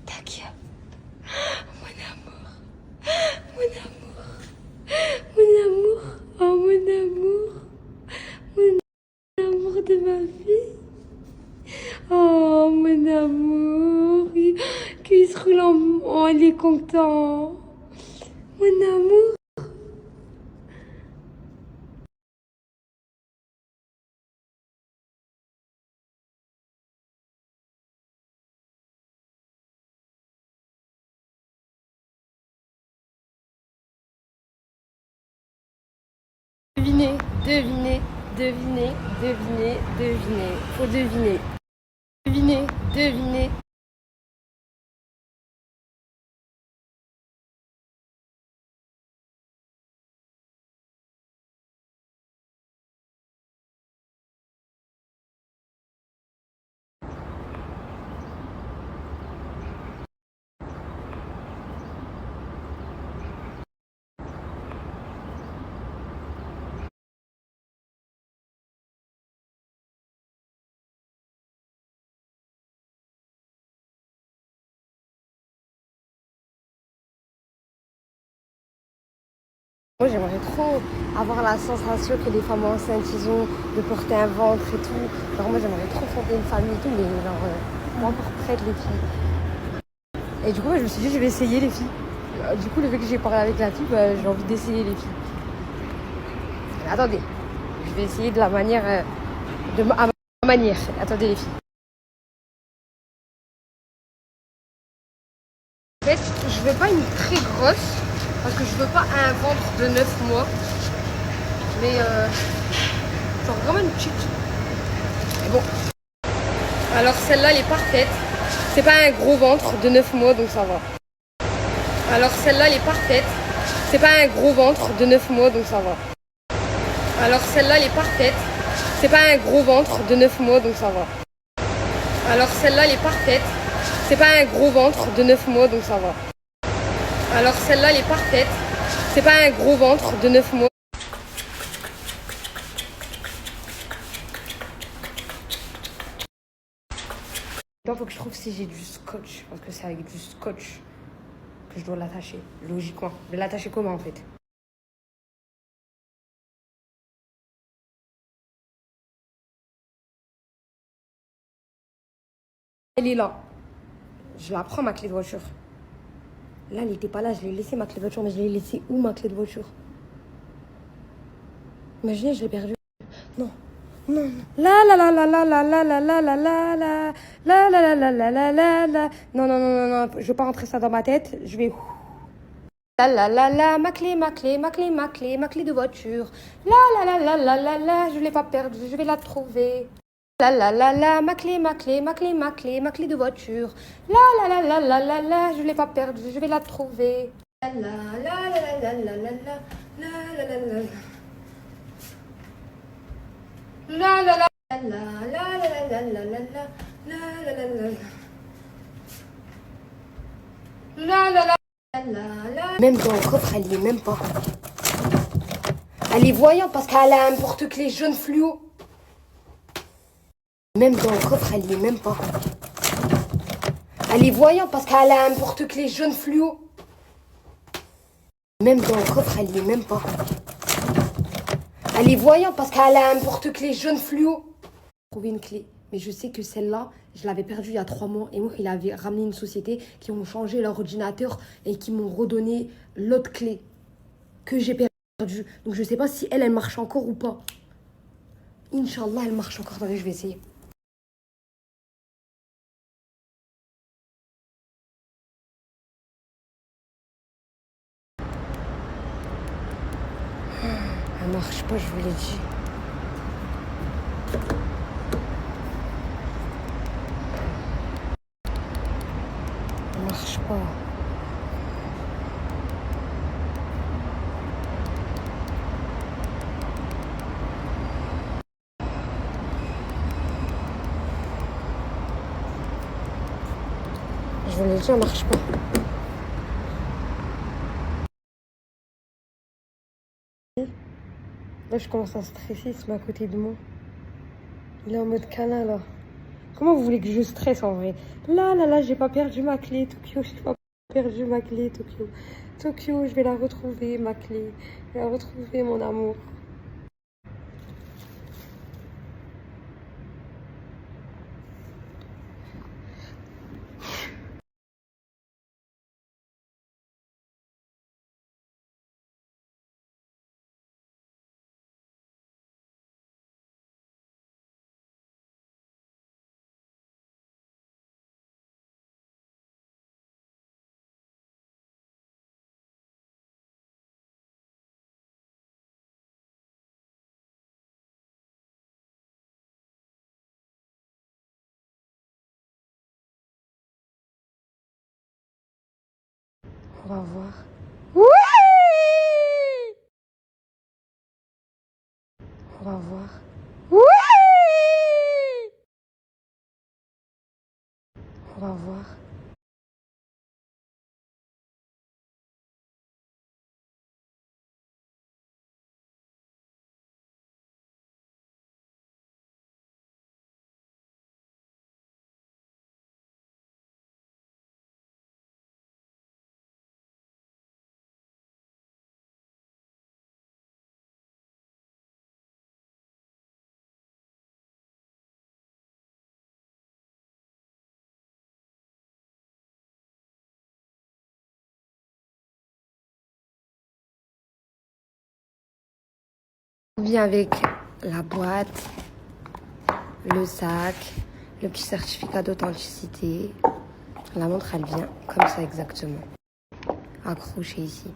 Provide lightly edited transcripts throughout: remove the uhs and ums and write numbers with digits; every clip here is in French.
Takia, mon amour, mon amour, mon amour, oh mon amour de ma vie. Oh mon amour, qu'il se roule en... Oh, il est content. Mon amour. Devinez, devinez, devinez, devinez, devinez. Faut deviner. Devinez, devinez. Moi, j'aimerais trop avoir la sensation que les femmes enceintes, ils ont de porter un ventre et tout. Genre, moi, j'aimerais trop fonder une famille et tout, mais genre, pas encore prête, les filles. Et du coup, je me suis dit, je vais essayer les filles. Du coup, le fait que j'ai parlé avec la fille, j'ai envie d'essayer les filles. Mais attendez, je vais essayer de la manière, à ma manière. Attendez, les filles. En fait, je veux pas une très grosse, parce que je veux pas un ventre de 9 mois. Mais genre vraiment une petite. Mais bon. Alors celle-là, elle est parfaite. C'est pas un gros ventre de 9 mois, donc ça va. Alors celle-là, elle est parfaite. C'est pas un gros ventre de 9 mois, donc ça va. Alors celle-là, elle est parfaite. C'est pas un gros ventre de 9 mois, donc ça va. Alors celle-là, elle est parfaite. C'est pas un gros ventre de 9 mois, donc ça va. Alors celle-là, elle est parfaite. C'est pas un gros ventre de 9 mois. Il faut que je trouve si j'ai du scotch, parce que c'est avec du scotch que je dois l'attacher, logiquement. Je vais l'attacher comment en fait? Elle est là. Je la prends ma clé de voiture. Là, elle n'était pas là, je l'ai laissée ma clé de voiture, mais je l'ai laissée où ma clé de voiture? Imaginez, je l'ai perdue. Non. Non. La la la la la la la la la la la la la la la la la la la. Non, non, non, non, non, je veux pas rentrer ça dans ma tête. Je vais. La la la la, ma clé, ma clé, ma clé, ma clé, ma clé de voiture. La la la la la la la, je l'ai pas perdue, je vais la trouver. La la la la, ma clé, ma clé, ma clé, ma clé, ma clé de voiture. La la la la la la la, je l'ai pas perdue, je vais la trouver. La la la la la la la la la la la la. La la la la la la la la la la la la la. La la la la. Même dans le coffre, elle y est même pas. Elle est voyante parce qu'elle a un porte-clés jaune fluo. Même dans le coffre, elle y est même pas. Elle est voyante parce qu'elle a un porte-clés jaune fluo. Même dans le coffre, elle y est même pas. Elle est voyante parce qu'elle a un porte-clés jaune fluo. J'ai trouvé une clé, mais je sais que celle-là, je l'avais perdue il y a 3 mois. Et moi, il avait ramené une société qui ont changé leur ordinateur et qui m'ont redonné l'autre clé que j'ai perdue. Donc je sais pas si elle marche encore ou pas. Inch'Allah, elle marche encore. Attendez, je vais essayer. Elle marche pas, je vous l'ai dit. Elle marche pas. Je vous l'ai dit, elle marche pas. Là, je commence à stresser, il se met à côté de moi. Il est en mode câlin, là. Comment vous voulez que je stresse en vrai? Là, j'ai pas perdu ma clé, Tokyo. J'ai pas perdu ma clé, Tokyo. Tokyo, je vais la retrouver, ma clé. Je vais la retrouver, mon amour. On va voir. Oui! On va voir. Oui! On va voir. On vient avec la boîte, le sac, le petit certificat d'authenticité. La montre, elle vient comme ça exactement. Accrochée ici.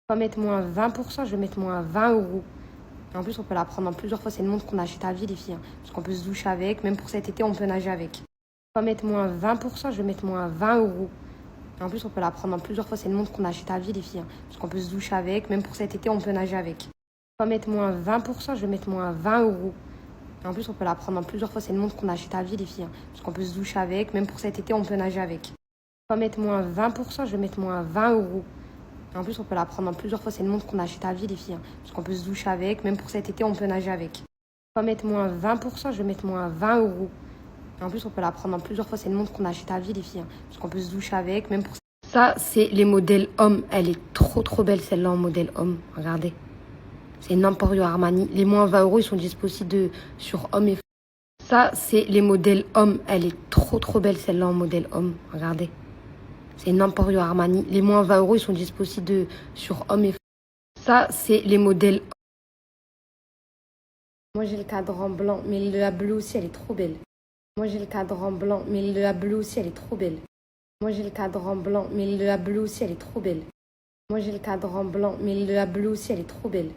On va mettre moins 20%, je vais mettre moins 20 euros. Et en plus, on peut la prendre en plusieurs fois. C'est une montre qu'on achète à vie, les filles. Parce qu'on peut se doucher avec. Même pour cet été, on peut nager avec. On va mettre moins 20%, je vais mettre moins 20 euros. Et en plus, on peut la prendre en plusieurs fois. C'est une montre qu'on achète à vie, les filles. Parce qu'on peut se doucher avec. Même pour cet été, on peut nager avec. On va mettre moins 20%, je vais mettre moins 20 euros. Et en plus, on peut la prendre en plusieurs fois. C'est une montre qu'on achète à vie, les filles. Parce qu'on peut se doucher avec. Même pour cet été, on peut nager avec. On va mettre moins 20%, je vais mettre moins 20 euros. Et en plus, on peut la prendre en plusieurs fois. C'est une montre qu'on achète à vie, les filles. Parce qu'on peut se doucher avec. Même pour cet été, on peut nager avec. On va mettre moins 20%, je vais mettre moins 20 euros. Et en plus, on peut la prendre en plusieurs fois. C'est une montre qu'on achète à vie, les filles. Parce qu'on peut se doucher avec. Même pour... Ça, c'est les modèles hommes. Elle est trop belle, celle-là, en modèle homme. Regardez. C'est une Emporio Armani. Les moins 20 euros, ils sont disponibles sur hommes et femmes. Ça, c'est les modèles hommes. Elle est trop belle, celle-là, en modèle homme. Regardez. C'est une Emporio Armani. Les moins 20 euros, ils sont disponibles sur hommes et femmes. Ça, c'est les modèles. Moi, j'ai le cadran blanc, mais la bleue aussi, elle est trop belle. Moi, j'ai le cadran blanc, mais la bleue aussi, elle est trop belle. Moi, j'ai le cadran blanc, mais la bleue aussi, elle est trop belle. Moi, j'ai le cadran blanc, mais la bleue aussi, elle est trop belle.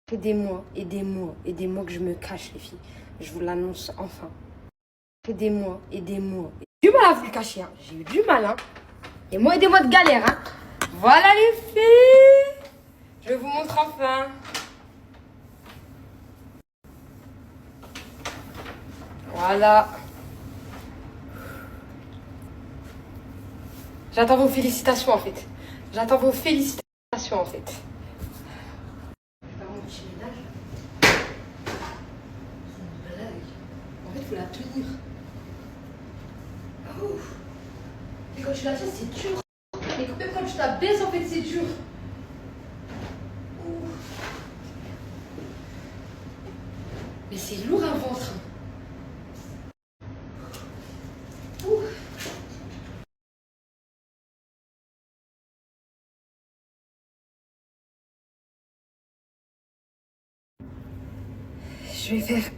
Ça fait des mois et des mois et des mois que je me cache, les filles. Je vous l'annonce enfin. Ça fait des mois et des mois. J'ai eu du mal à vous le cacher, hein. J'ai eu du mal, hein. Et moi et des mois de galère, hein. Voilà, les filles. Je vous montre enfin. Voilà. J'attends vos félicitations en fait. J'attends vos félicitations en fait. Je vais faire mon petit ménage. C'est une blague. En fait, il faut la tenir. Ouf. Et quand tu la tiens, c'est dur. Et même quand tu la baisses, en fait, c'est dur. Ouf. Mais c'est lourd un ventre. Ouf. Je vais faire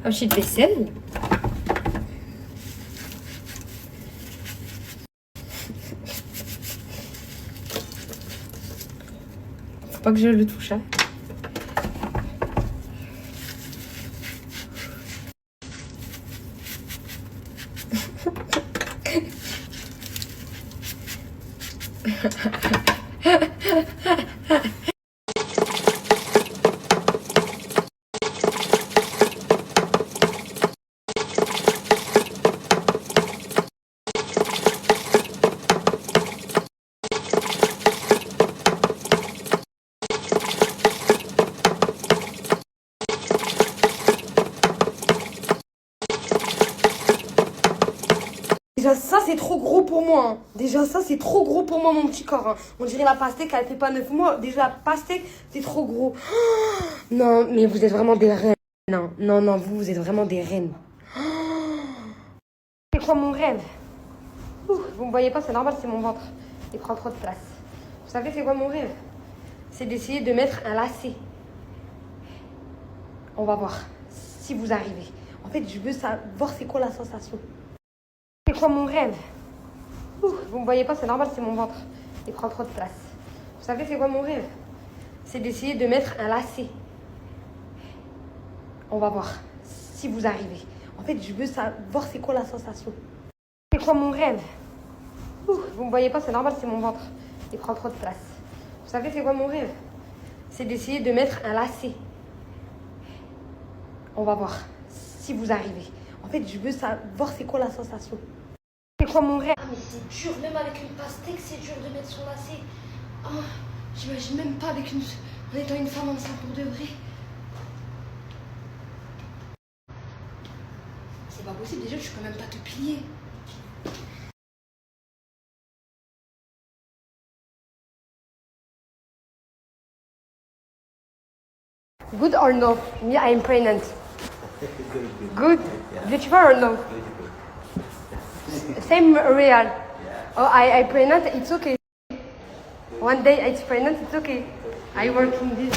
un petite vaisselle. Faut pas que je le touche, hein. Déjà ça c'est trop gros pour moi. Hein. Déjà ça c'est trop gros pour moi mon petit corps. Hein. On dirait la pastèque elle fait pas 9 mois. Déjà la pastèque c'est trop gros. Oh non mais vous êtes vraiment des reines. Non, non, non, vous êtes vraiment des reines. Oh c'est quoi mon rêve? Vous me voyez pas, c'est normal, c'est mon ventre. Il prend trop de place. Vous savez c'est quoi mon rêve? C'est d'essayer de mettre un lacet. On va voir si vous arrivez. En fait je veux savoir c'est quoi la sensation. C'est quoi mon rêve? Vous me voyez pas, c'est normal, c'est mon ventre. Il prend trop de place. Vous savez c'est quoi mon rêve? C'est d'essayer de mettre un lacet. On va voir si vous arrivez. En fait, je veux savoir c'est quoi la sensation. C'est quoi mon rêve? Vous me voyez pas, c'est normal, c'est mon ventre. Il prend trop de place. Vous savez c'est quoi mon rêve? C'est d'essayer de mettre un lacet. On va voir si vous arrivez. En fait, je veux savoir c'est quoi la sensation. C'est quoi mon rêve? Ah mais c'est dur, même avec une pastèque, c'est dur de mettre son lacet. Oh, j'imagine même pas avec en étant une femme enceinte pour de vrai. C'est pas possible, déjà tu peux même pas te plier. Good or no? Me, I'm pregnant. Good? Beautiful or no? Same real. Oh, I pregnant, it's okay. One day it's pregnant, it's okay. I work in this.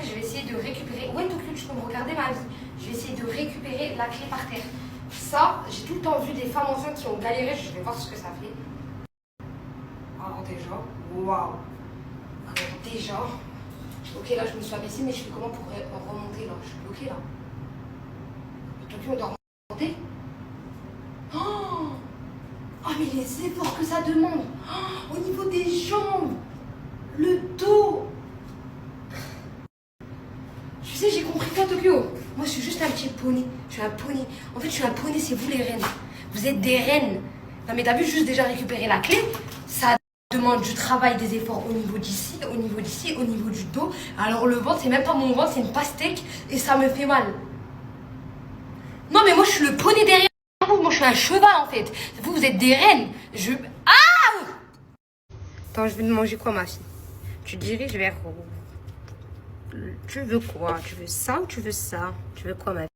Je vais essayer de récupérer. Ouais, donc tu peux me regarder ma vie. Je vais essayer de récupérer la clé par terre. Ça, j'ai tout le temps vu des femmes enceintes qui ont galéré. Je vais voir ce que ça fait. Alors déjà, waouh. Alors déjà, ok là je me suis abaissée, mais je fais comment pour remonter là? Je suis bloquée là. Donc on doit remonter. Oh, oh mais les efforts que ça demande. Oh, au niveau des jambes, le dos. Tu sais, j'ai compris quoi, Tokyo? Moi, je suis juste un petit poney. Je suis un poney. En fait, je suis un poney, c'est vous les reines. Vous êtes des reines. Non, mais t'as vu, juste déjà récupérer la clé, ça demande du travail, des efforts au niveau d'ici, au niveau d'ici, au niveau du dos. Alors, le ventre, c'est même pas mon ventre, c'est une pastèque et ça me fait mal. Non, mais moi, je suis le poney derrière vous. Moi, je suis un cheval, en fait. Vous, vous êtes des reines. Ah! Attends, je vais te manger quoi, ma fille? Tu diriges vers où? Tu veux quoi? Tu veux ça ou tu veux ça? Tu veux quoi, ma fille?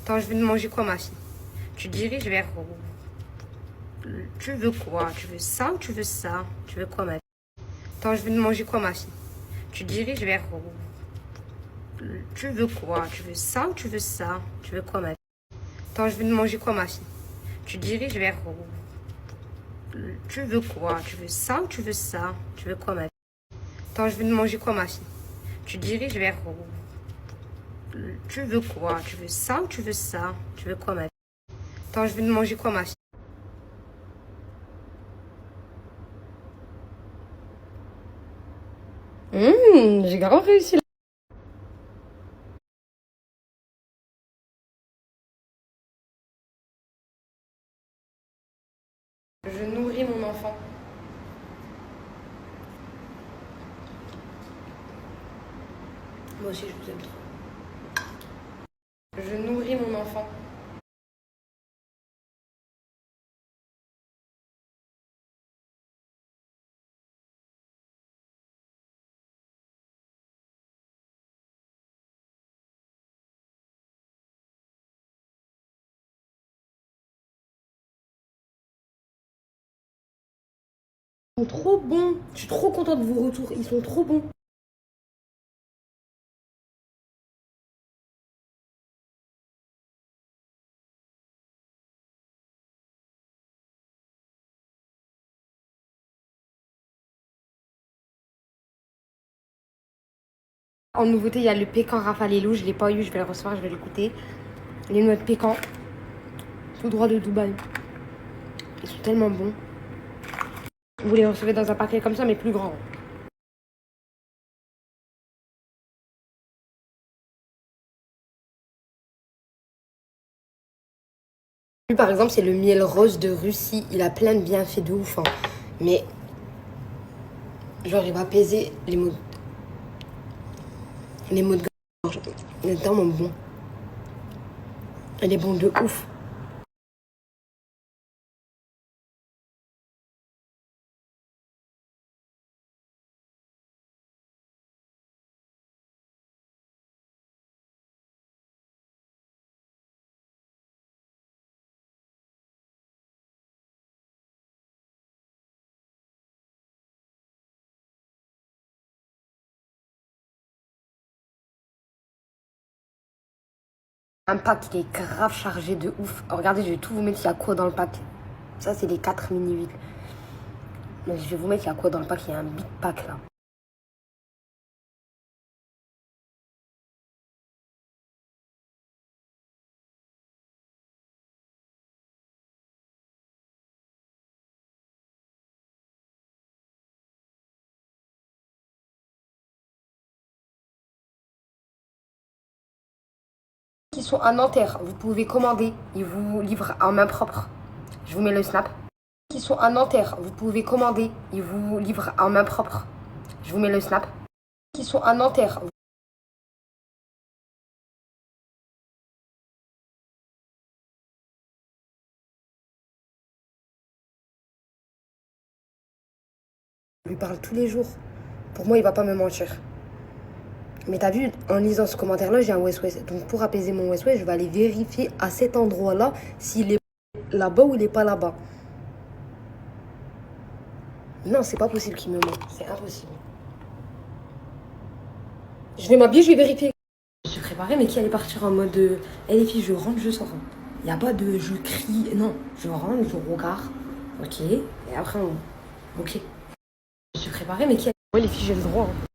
Attends, je vais te manger quoi, ma fille? Tu diriges vers où? Tu veux quoi? Tu veux ça ou tu veux ça? Tu veux quoi, ma fille? Attends, je vais te manger quoi, ma fille? Tu diriges vers où? Tu veux quoi? Tu veux ça ou tu veux ça? Tu veux quoi, ma fille? Attends, je vais te manger quoi, ma fille? Tu diriges vers où? Tu veux quoi? Tu veux ça ou tu veux ça? Tu veux quoi, ma fille? Attends, je vais te manger quoi, ma fille? Tu diriges vers où? Tu veux quoi? Tu veux ça ou tu veux ça? Tu veux quoi, ma fille? Attends, je vais te manger quoi, ma fille? J'ai grave réussi là. Je nourris mon enfant. Moi aussi, je vous aime trop. Je nourris mon enfant. Ils sont trop bons. Je suis trop contente de vos retours. Ils sont trop bons. En nouveauté, il y a le pécan Raffaello. Je ne l'ai pas eu. Je vais le recevoir. Je vais l'écouter. Les noix de pécan. Tout droit de Dubaï. Ils sont tellement bons. Vous les recevez dans un paquet comme ça, mais plus grand. Lui, par exemple, c'est le miel rose de Russie. Il a plein de bienfaits de ouf. Hein. Mais, genre, il va apaiser les maux de gorge. Il est tellement bon. Il est bon de ouf. Un pack qui est grave chargé de ouf. Oh, regardez, je vais tout vous mettre. Il y a quoi dans le pack? Ça, c'est les 4 mini huiles. Donc, je vais vous mettre. Il y a quoi dans le pack? Il y a un big pack là. Qui sont à Nanterre, vous pouvez commander. Ils vous livrent en main propre. Je vous mets le snap. Qui sont à Nanterre, vous pouvez commander. Ils vous livrent en main propre. Je vous mets le snap. Qui sont à Nanterre. Je lui parle tous les jours. Pour moi, il va pas me mentir. Mais t'as vu, en lisant ce commentaire-là, j'ai un West-West. Donc pour apaiser mon West-West, je vais aller vérifier à cet endroit-là s'il est là-bas ou il est pas là-bas. Non, c'est pas possible qu'il me ment. C'est impossible. Je vais m'habiller, je vais vérifier. Je suis préparée, mais qui allait partir en mode les filles, je rentre, je sors. Il n'y a pas de je crie. Non, je rentre, je regarde. Ok. Et après, on. Ok. Je suis préparée, mais qui allait. Ouais, les filles, j'ai le droit. Hein.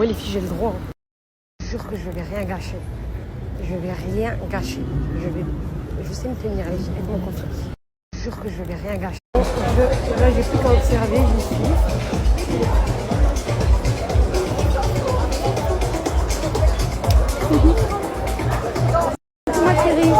Ouais, les filles, j'ai le droit. Hein. Je suis sûre que je vais rien gâcher. Je vais rien gâcher. Je sais me tenir, les filles, faites-moi confiance. Je suis sûre que je vais rien gâcher. Là, j'ai plus qu'à observer, j'y suis. Ma chérie.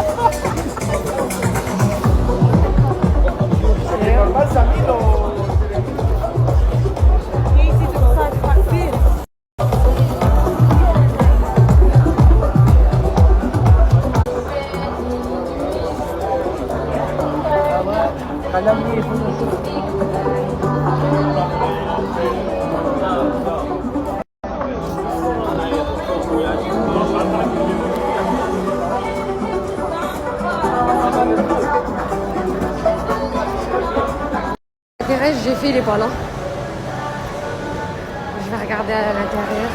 Thérèse, j'ai fait, il est pas là. Je vais regarder à l'intérieur.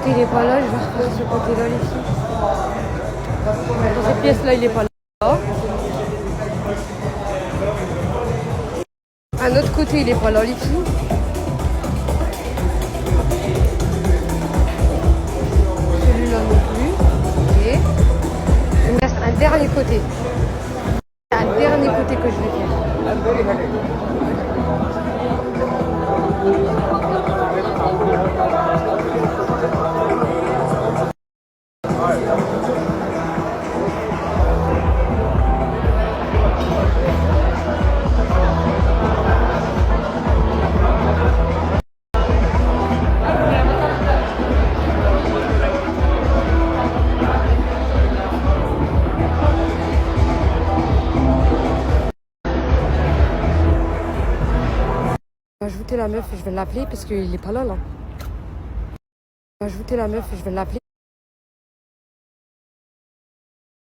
côté il est pas là, je vais refaire ce côté là les filles. Dans cette pièce là il est pas là. Un autre côté il est pas là les filles. Celui-là non plus. Ok. Il me reste un dernier côté. Un dernier côté que je vais faire. Je vais ajouter la meuf et je vais l'appeler parce qu'il est pas là là. Je vais ajouter la meuf et je vais l'appeler.